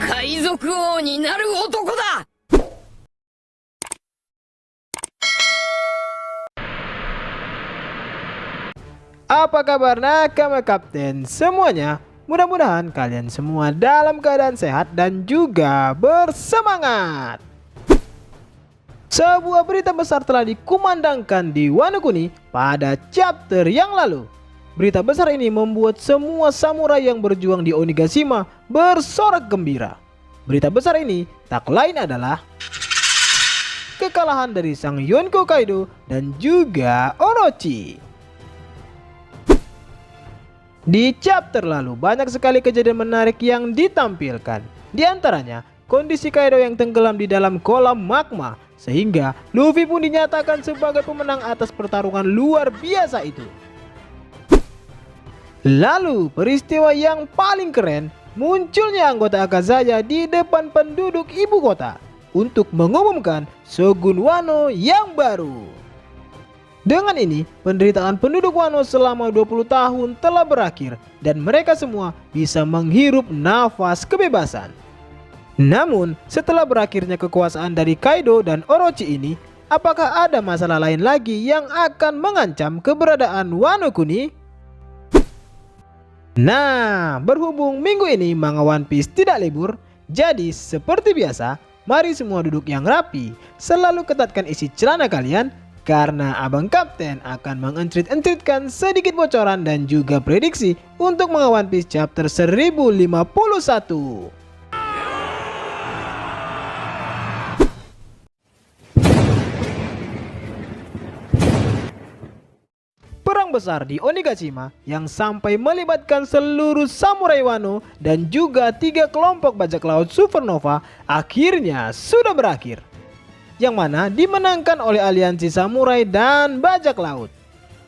海賊王になる男だ。 Apa kabar nakama kapten semuanya? Mudah-mudahan kalian semua dalam keadaan sehat dan juga bersemangat. Sebuah berita besar telah dikumandangkan di Wano Kuni pada chapter yang lalu. Berita besar ini membuat semua samurai yang berjuang di Onigashima bersorak gembira. Berita besar ini tak lain adalah kekalahan dari sang Yonko Kaido dan juga Orochi. Di chapter lalu banyak sekali kejadian menarik yang ditampilkan. Di antaranya kondisi Kaido yang tenggelam di dalam kolam magma, sehingga Luffy pun dinyatakan sebagai pemenang atas pertarungan luar biasa itu. Lalu peristiwa yang paling keren, munculnya anggota Akazaya di depan penduduk ibu kota untuk mengumumkan Shogun Wano yang baru. Dengan ini, penderitaan penduduk Wano selama 20 tahun telah berakhir dan mereka semua bisa menghirup nafas kebebasan. Namun, setelah berakhirnya kekuasaan dari Kaido dan Orochi ini, apakah ada masalah lain lagi yang akan mengancam keberadaan Wano Kuni? Nah, berhubung minggu ini manga One Piece tidak libur, jadi seperti biasa, mari semua duduk yang rapi, selalu ketatkan isi celana kalian, karena Abang Kapten akan mengentrit-entritkan sedikit bocoran dan juga prediksi untuk manga One Piece chapter 1051. Perang besar di Onigashima yang sampai melibatkan seluruh samurai Wano dan juga 3 kelompok bajak laut Supernova akhirnya sudah berakhir, yang mana dimenangkan oleh aliansi samurai dan bajak laut.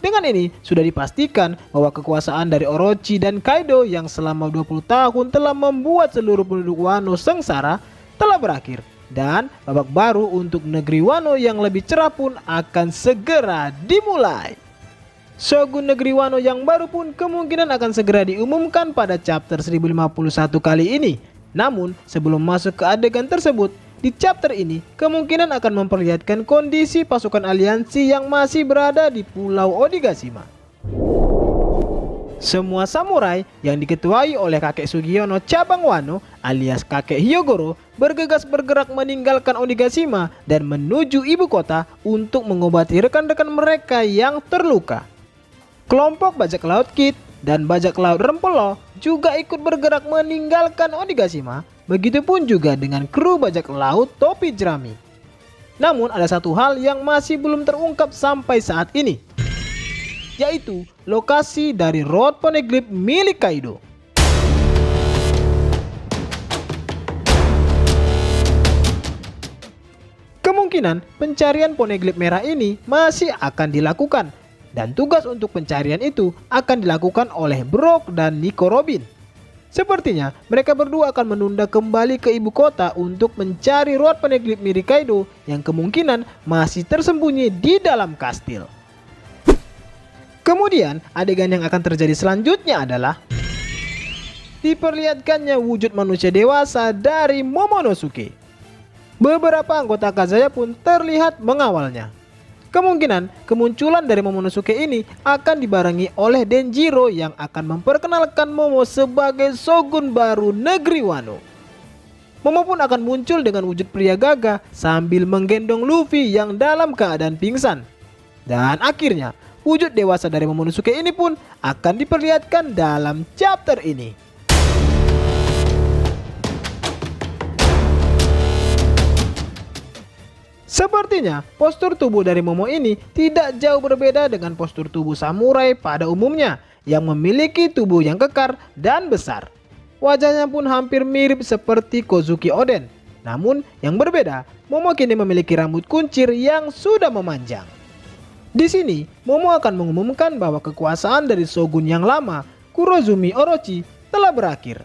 Dengan ini sudah dipastikan bahwa kekuasaan dari Orochi dan Kaido yang selama 20 tahun telah membuat seluruh penduduk Wano sengsara telah berakhir, dan babak baru untuk negeri Wano yang lebih cerah pun akan segera dimulai. Shogun negeri Wano yang baru pun kemungkinan akan segera diumumkan pada chapter 1051 kali ini. Namun sebelum masuk ke adegan tersebut, di chapter ini kemungkinan akan memperlihatkan kondisi pasukan aliansi yang masih berada di Pulau Onigashima. Semua samurai yang diketuai oleh kakek Sugiono cabang Wano alias kakek Hyogoro bergegas bergerak meninggalkan Onigashima dan menuju ibu kota untuk mengobati rekan-rekan mereka yang terluka. Kelompok bajak laut Kid dan bajak laut Rempelo juga ikut bergerak meninggalkan Onigashima. Begitupun juga dengan kru bajak laut Topi Jerami. Namun ada satu hal yang masih belum terungkap sampai saat ini, yaitu lokasi dari Road Poneglyph milik Kaido. Kemungkinan pencarian Poneglyph merah ini masih akan dilakukan, dan tugas untuk pencarian itu akan dilakukan oleh Brook dan Nico Robin. Sepertinya mereka berdua akan menunda kembali ke ibu kota untuk mencari Road Poneglyph milik Kaido yang kemungkinan masih tersembunyi di dalam kastil. Kemudian adegan yang akan terjadi selanjutnya adalah diperlihatkannya wujud manusia dewasa dari Momonosuke. Beberapa anggota Akazaya pun terlihat mengawalnya. Kemungkinan kemunculan dari Momonosuke ini akan dibarengi oleh Denjiro yang akan memperkenalkan Momo sebagai Shogun baru negeri Wano. Momo pun akan muncul dengan wujud pria gagah sambil menggendong Luffy yang dalam keadaan pingsan. Dan akhirnya wujud dewasa dari Momonosuke ini pun akan diperlihatkan dalam chapter ini. Sepertinya postur tubuh dari Momo ini tidak jauh berbeda dengan postur tubuh samurai pada umumnya yang memiliki tubuh yang kekar dan besar. Wajahnya pun hampir mirip seperti Kozuki Oden. Namun yang berbeda, Momo kini memiliki rambut kuncir yang sudah memanjang. Di sini, Momo akan mengumumkan bahwa kekuasaan dari Shogun yang lama, Kurozumi Orochi, telah berakhir.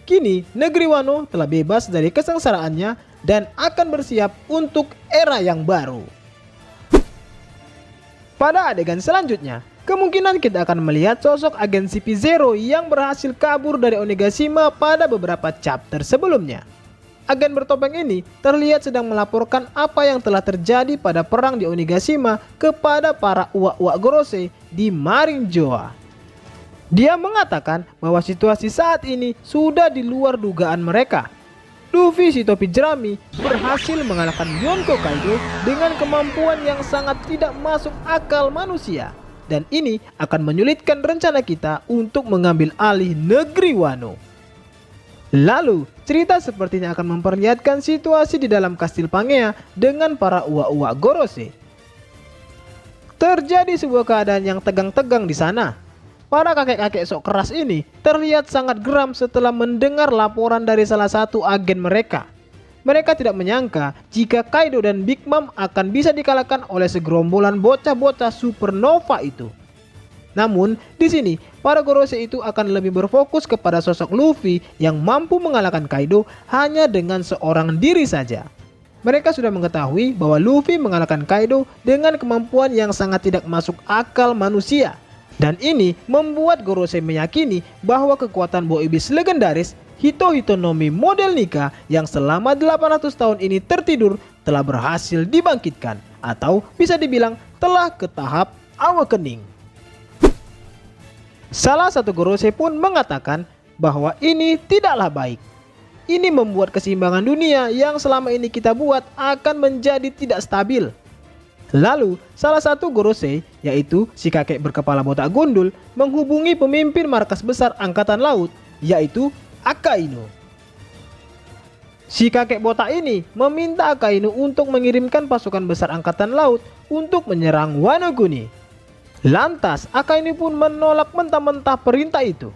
Kini, negeri Wano telah bebas dari kesengsaraannya dan akan bersiap untuk era yang baru. Pada adegan selanjutnya, kemungkinan kita akan melihat sosok agen CP0 yang berhasil kabur dari Onigashima pada beberapa chapter sebelumnya. Agen bertopeng ini terlihat sedang melaporkan apa yang telah terjadi pada perang di Onigashima kepada para uak-uak Gorosei di Marinjoa. Dia mengatakan bahwa situasi saat ini sudah di luar dugaan mereka. Luffy si topi jerami berhasil mengalahkan Yonko Kaido dengan kemampuan yang sangat tidak masuk akal manusia. Dan ini akan menyulitkan rencana kita untuk mengambil alih negeri Wano. Lalu, cerita sepertinya akan memperlihatkan situasi di dalam kastil Pangea dengan para uak-uak Gorosei. Terjadi sebuah keadaan yang tegang-tegang di sana. Para kakek-kakek sok keras ini terlihat sangat geram setelah mendengar laporan dari salah satu agen mereka. Mereka tidak menyangka jika Kaido dan Big Mom akan bisa dikalahkan oleh segerombolan bocah-bocah supernova itu. Namun, di sini para Gorosei itu akan lebih berfokus kepada sosok Luffy yang mampu mengalahkan Kaido hanya dengan seorang diri saja. Mereka sudah mengetahui bahwa Luffy mengalahkan Kaido dengan kemampuan yang sangat tidak masuk akal manusia. Dan ini membuat Gorosei meyakini bahwa kekuatan Boy Ibis legendaris Hito-Hito no Mi model Nika yang selama 800 tahun ini tertidur telah berhasil dibangkitkan, atau bisa dibilang telah ke tahap awakening. Salah satu Gorosei pun mengatakan bahwa ini tidaklah baik. Ini membuat keseimbangan dunia yang selama ini kita buat akan menjadi tidak stabil. Lalu, salah satu Gorosei, yaitu si kakek berkepala botak gundul, menghubungi pemimpin markas besar angkatan laut, yaitu Akainu. Si kakek botak ini meminta Akainu untuk mengirimkan pasukan besar angkatan laut untuk menyerang Wano Kuni. Lantas, Akainu pun menolak mentah-mentah perintah itu.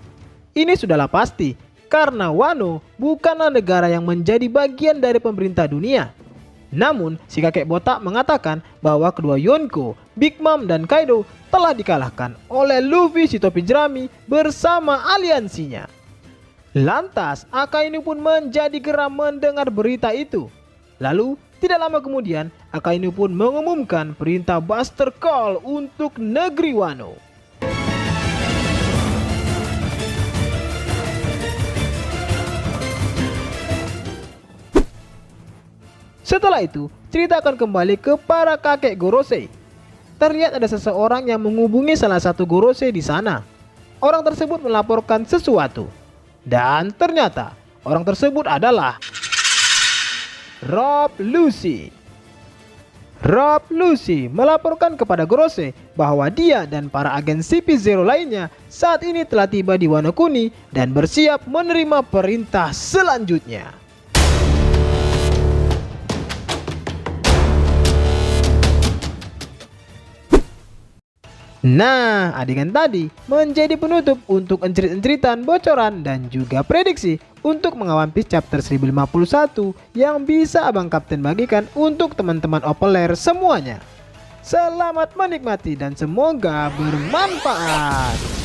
Ini sudahlah pasti, karena Wano bukanlah negara yang menjadi bagian dari pemerintah dunia. Namun, si kakek botak mengatakan bahwa kedua Yonko, Big Mom, dan Kaido telah dikalahkan oleh Luffy si topi jerami bersama aliansinya. Lantas, Akainu pun menjadi geram mendengar berita itu. Lalu, tidak lama kemudian, Akainu pun mengumumkan perintah Buster Call untuk negeri Wano. Setelah itu, cerita akan kembali ke para kakek Gorosei. Terlihat ada seseorang yang menghubungi salah satu Gorosei di sana. Orang tersebut melaporkan sesuatu. Dan ternyata, orang tersebut adalah Rob Lucy. Rob Lucy melaporkan kepada Gorosei bahwa dia dan para agen CP0 lainnya saat ini telah tiba di Wano Kuni dan bersiap menerima perintah selanjutnya. Nah, adegan tadi menjadi penutup untuk encrit-encritan, bocoran, dan juga prediksi untuk mengawal Piece chapter 1051 yang bisa Abang Kapten bagikan untuk teman-teman Opeler semuanya. Selamat menikmati dan semoga bermanfaat.